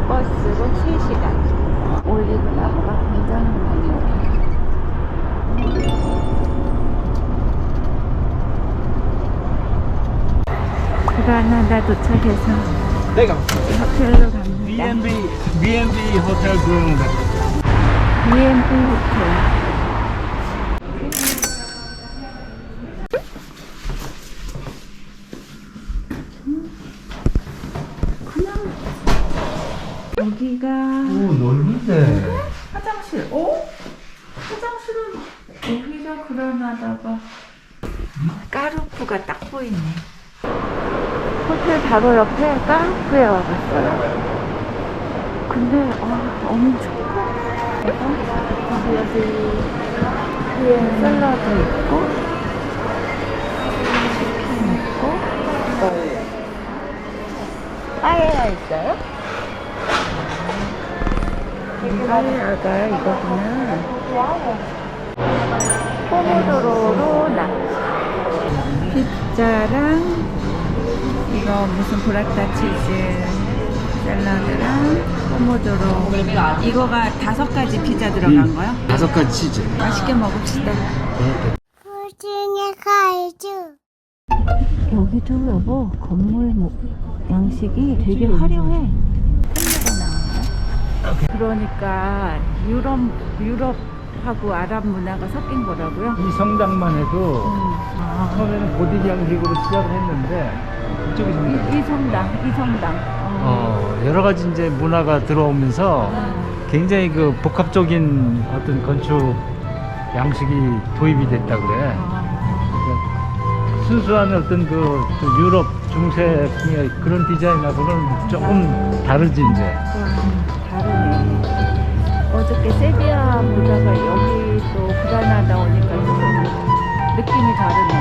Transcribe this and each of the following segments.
버스로 3시간. 올리브나무가 굉장히 많네요. 그라나다 도착해서 호텔로 갑니다. B&B 호텔 그런데. B&B 호텔. 그냥 여기가 오, 넓은데. 화장실. 어? 화장실은 여기가 그라나다가 까르푸가 딱 보이네. 호텔 바로 옆에 까르푸에 와봤어요. 근데 엄청 커. 여기 샐러드 있고 치킨 있고 빠에야 있어요? 빠에야가 이거구나. 포모도로로 피자랑 이거 무슨 브라타 치즈 샐러드랑 포모도로. 이거가 5가지 피자 들어간 거요? 5가지 치즈. 맛있게 먹읍시다. 여기도 여보 건물 양식이 되게 화려해. 그러니까 유럽하고 아랍 문화가 섞인 거라고요? 이 성당만 해도 처음에는 고딕 양식으로 시작을 했는데 이쪽이 성당. 이 성당. 여러 가지 이제 문화가 들어오면서 굉장히 그 복합적인 어떤 건축 양식이 도입이 됐다 그래. 그러니까 순수한 어떤 그 유럽 중세풍의 그런 디자인하고는 조금 다르지 이제. 다르네. 어저께 세비야 보다가 여기 또 그라나다 오니까 좀 느낌이 다르네.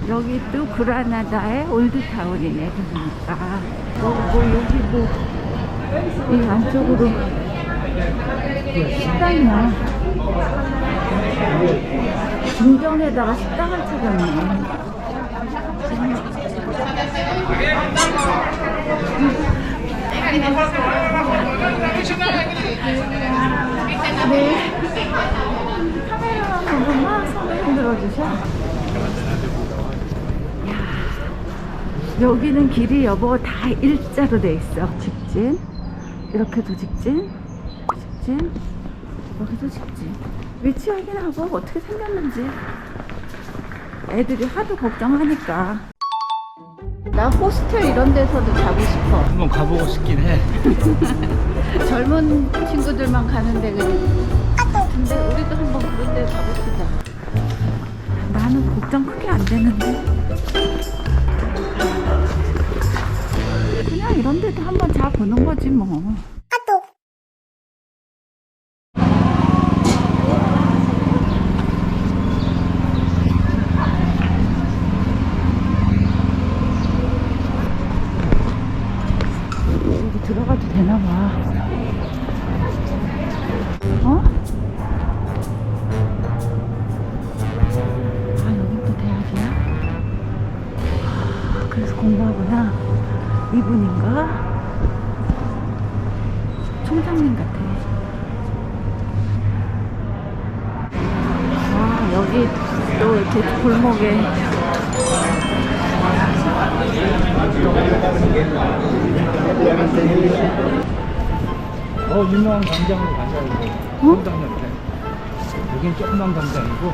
여기 또 그라나다의 올드타운이네. 그러니까 여기도 이 안쪽으로 식당이야. 중정에다가 식당을 차렸네. 네. 카메라만 보고 막 손을 흔들어 주셔. 여기는 길이 여보 다 일자로 돼 있어. 직진, 이렇게도 직진, 여기도 직진. 위치 확인하고 어떻게 생겼는지 애들이 하도 걱정하니까. 나 호스텔 이런 데서도 자고 싶어. 한번 가보고 싶긴 해. 젊은 친구들만 가는데 근데 우리도 한번 그런 데 가고 싶다. 나는 걱정 크게 안 되는데. 그냥 이런 데도 한번 자보는 거지 뭐. 여기 들어가도 되나 봐. 여긴 또 대학이야? 그래서 공부하구나. 이분인가? 총장님 같아. 여기 또 이렇게 골목에 유명한 광장으로 가자고. 성당 옆에. 여긴 조그만 광장이고.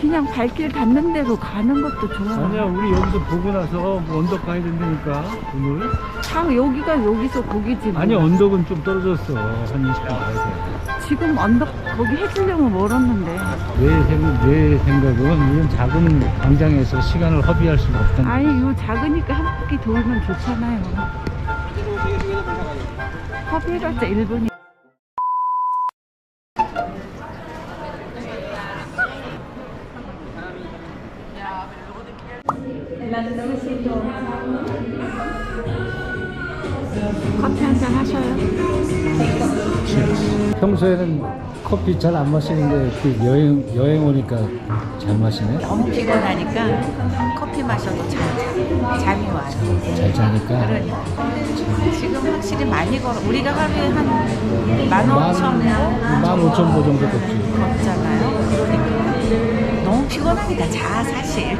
그냥 발길 닿는 대로 가는 것도 좋아. 아니야, 우리 여기서 보고 나서 뭐 언덕 가야 된다니까 오늘. 여기가 여기서 거기지 뭐. 아니, 언덕은 좀 떨어졌어. 한 20분 가야 돼. 지금 언덕 거기 해주려면 멀었는데. 내 생각은 이런 작은 광장에서 시간을 허비할 수는 없다. 아니 요 작으니까 한 바퀴 돌면 좋잖아요. 허비해봤자 1분이. 커피 한잔 하셔요. 평소에는 커피 잘 안 마시는데 여행 오니까 잘 마시네. 너무 피곤하니까 커피 마셔도 잘 자. 잘 자니까. 그러니까. 지금 확실히 많이 걸어. 우리가 하루에 한 15,000보 15,000보 정도 걷지. 걷잖아요. 그러니까 너무 피곤합니다. 사실.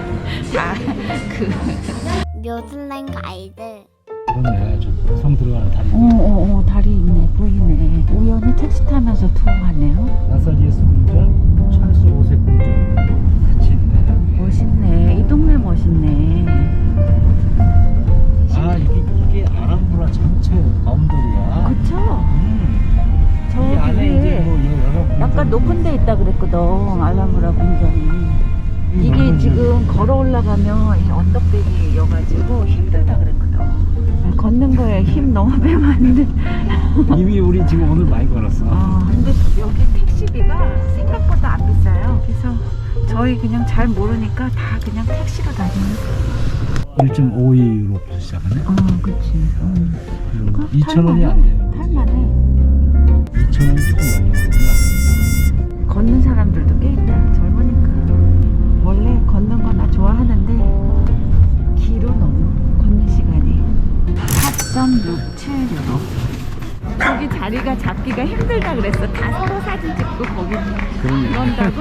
뉴질랜드 아이들. 그렇네. 성 들어가는 다리. 다리 있네. 보이네. 우연히 택시 타면서 투어하네요. 나사지에스 궁전, 찰스 5세 궁전 같이 있네. 여기. 멋있네. 이 동네 멋있네. 아 이게 아람브라 전체 바운더리야. 그쵸? 이 안에 이제 뭐 여러 궁전. 약간 높은 데 있다 그랬거든. 알라무라 궁전이. 이게 지금 걸어 올라가면 이 언덕배기여가지고 힘들다 그랬거든. 걷는 거에 힘 너무 빼면 안 돼. 이미 우리 지금 오늘 많이 걸었어. 근데 여기 택시비가 생각보다 안 비싸요. 그래서 저희 그냥 잘 모르니까 다 그냥 택시로 다녀요. 1.52유로부터 시작하네. 그치. 2,000원이 안 돼요. 탈만해. 2,000원이 조금 넘는 걷는 사람들도 꽤 있다. 젊으니까. 원래 걷는 거나 좋아하는데 길어 너무 걷는 시간이 4.67유로. 저기 자리가 잡기가 힘들다 그랬어. 다 서로 사진 찍고 거기 그런다고.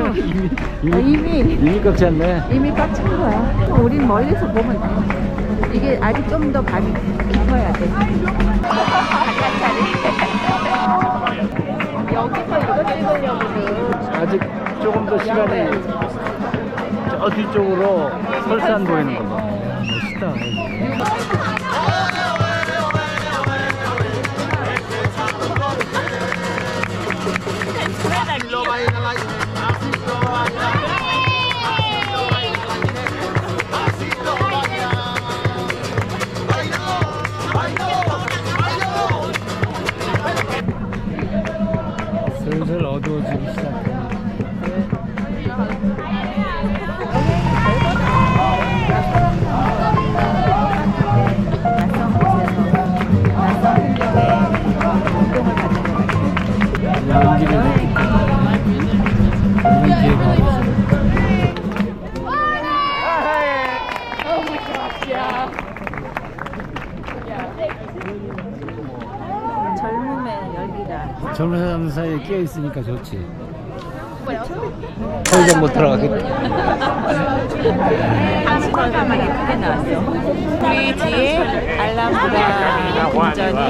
이미 깝지 않네. 이미 꽉 찬 거야. 우린 멀리서 보면 돼. 이게 아직 좀 더 밤이 깊어야 돼. 바깥자리. 여기서 이거 찍으려고는 아직 조금 더 시간이 저 뒤쪽으로 설산 보이는 거 봐. 멋있다. 슬슬 어두워지기 시작해. 낯선 곳에서 낯선 풍경에 운동을 받는 것 같아요. 연기를 이런 기회가 없어. 젊음의 열기가. 젊은 사람 사이에 끼어 있으니까 좋지. 더 이상 못 들어가겠다. 당신 얼굴만 예쁘게 나왔어. 우리 뒤에 알라브라 궁전이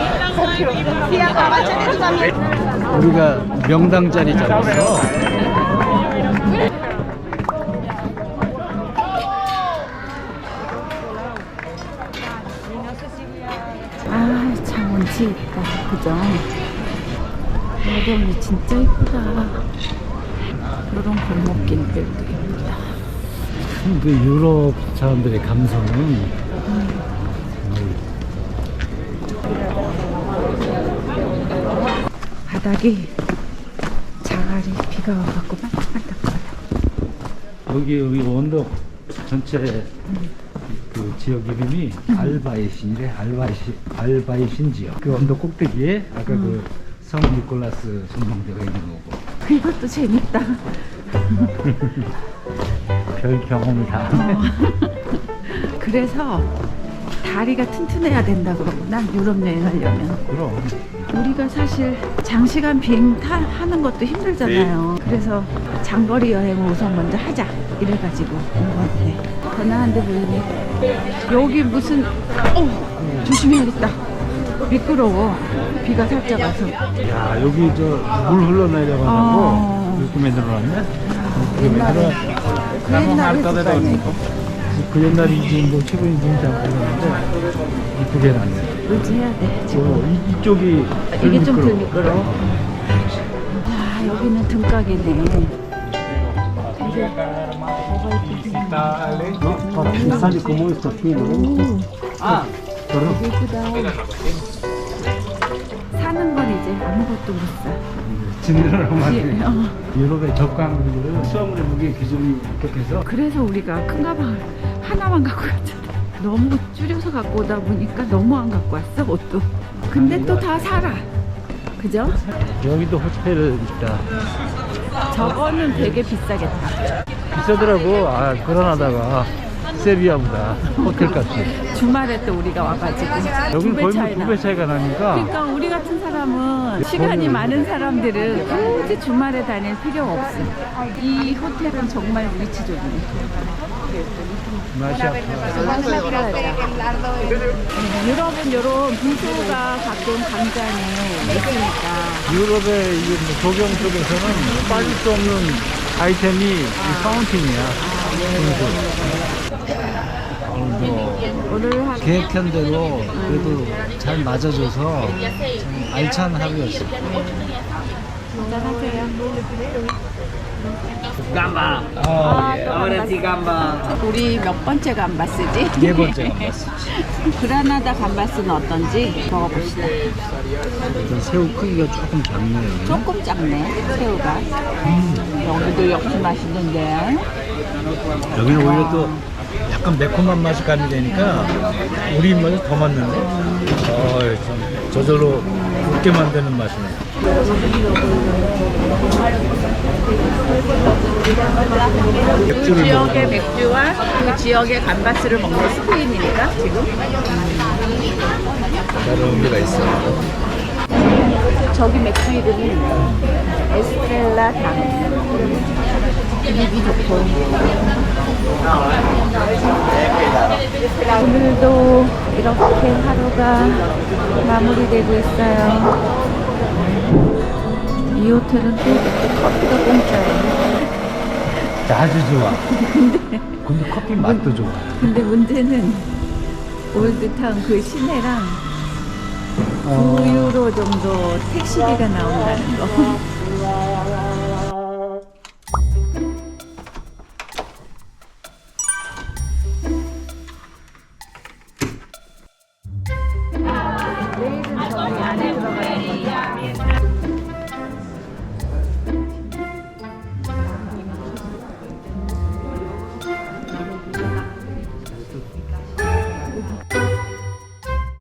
우리가 명당 자리 잡았어. 참 운치 있다. 그죠? 여기 진짜 이쁘다. 이런 골목길들도 이쁘다. 그 유럽 사람들의 감성은 바닥이 자갈이 비가 와갖고 반짝반짝거려. 여기 언덕 전체 그 지역 이름이 알바이신이래. 알바이신 지역. 그 언덕 꼭대기에 아까 그 성 니콜라스 전망대가 있는 거고. 이것도 재밌다. 별 경험을 다 하네. 그래서 다리가 튼튼해야 된다 그러구나. 유럽 여행하려면. 그럼 우리가 사실 장시간 비행 하는 것도 힘들잖아요. 그래서 장거리 여행을 우선 먼저 하자 이래가지고 온 것 같아. 더 나은데 보이네. 여기 무슨 조심해야겠다. 미끄러워. 비가 살짝 와서. 야 여기 저 물 흘러내려가지고 요즘에 늘어났네. 옛날에 그 옛날에 했을 거 아니에요. 그 옛날인지 뭐 최근인지 잘 모르겠는데 이쁘게 해놨네. 의지해야 돼 지금. 이쪽이 이게 좀 덜 미끄러워. 아 여기는 등각이네. 이게 뭐가 이쁘지? 비싸지 como esto aquí, ¿no? 아, 되게 이쁘다. 사는 건 이제 아무것도 못 사. 진로로 말해. 어. 유럽의 저가항공들은 수화물의 무게 기준이 엄격해서 그래서 우리가 큰 가방을 하나만 갖고 갔잖아. 너무 줄여서 갖고 오다 보니까 너무 안 갖고 왔어 옷도. 근데 또 다 살아. 그죠? 여기도 호텔 있다. 저거는 되게 비싸겠다. 비싸더라고. 아, 그러나다가 세비야보다 호텔 값이. 주말에 또 우리가 와가지고 여기는 두 배 거의 차이 나. 2배 차이가 나니까. 그러니까 우리 같은 사람은 시간이 많은 사람들은 굳이 주말에 다닐 필요가 없어. 이 호텔은 정말 위치적이네. 맛이 아파. 유럽은 이런 비수가 가끔 광장에 있으니까. 유럽의 이게 뭐 조경 쪽에서는 빠질 수 없는 아이템이 이 파운틴이야. 오늘 한 계획한 대로 그래도 잘 맞아줘서 참 알찬 하루였어. 한잔하세요. Gamba. Ahora sí gamba. 우리 몇 번째 감바스지? 네 번째 감바스. 그라나다 감바스는 어떤지 먹어봅시다. 일단 새우 크기가 조금 작네요. 조금 작네, 새우가. 여기도 역시 맛있는데. 여기는 오히려 또 약간 매콤한 맛이 가미되니까 우리 입맛에 더 맞는데. 참 저절로 웃게 만드는 맛이네. 그 지역의 맥주와 그 지역의 감바스를 먹는 스페인이니까 지금. 다른 의미가 있어요. 저기 맥주 이름이 에스트렐라 당. 분위기 좋고. 오늘도 이렇게 하루가 마무리되고 있어요. 이 호텔은 또 커피가 공짜예요. 아주 좋아. 근데 커피 맛도 좋아. 근데 문제는 올드타운 그 시내랑 9유로 정도 택시비가 나온다는 거.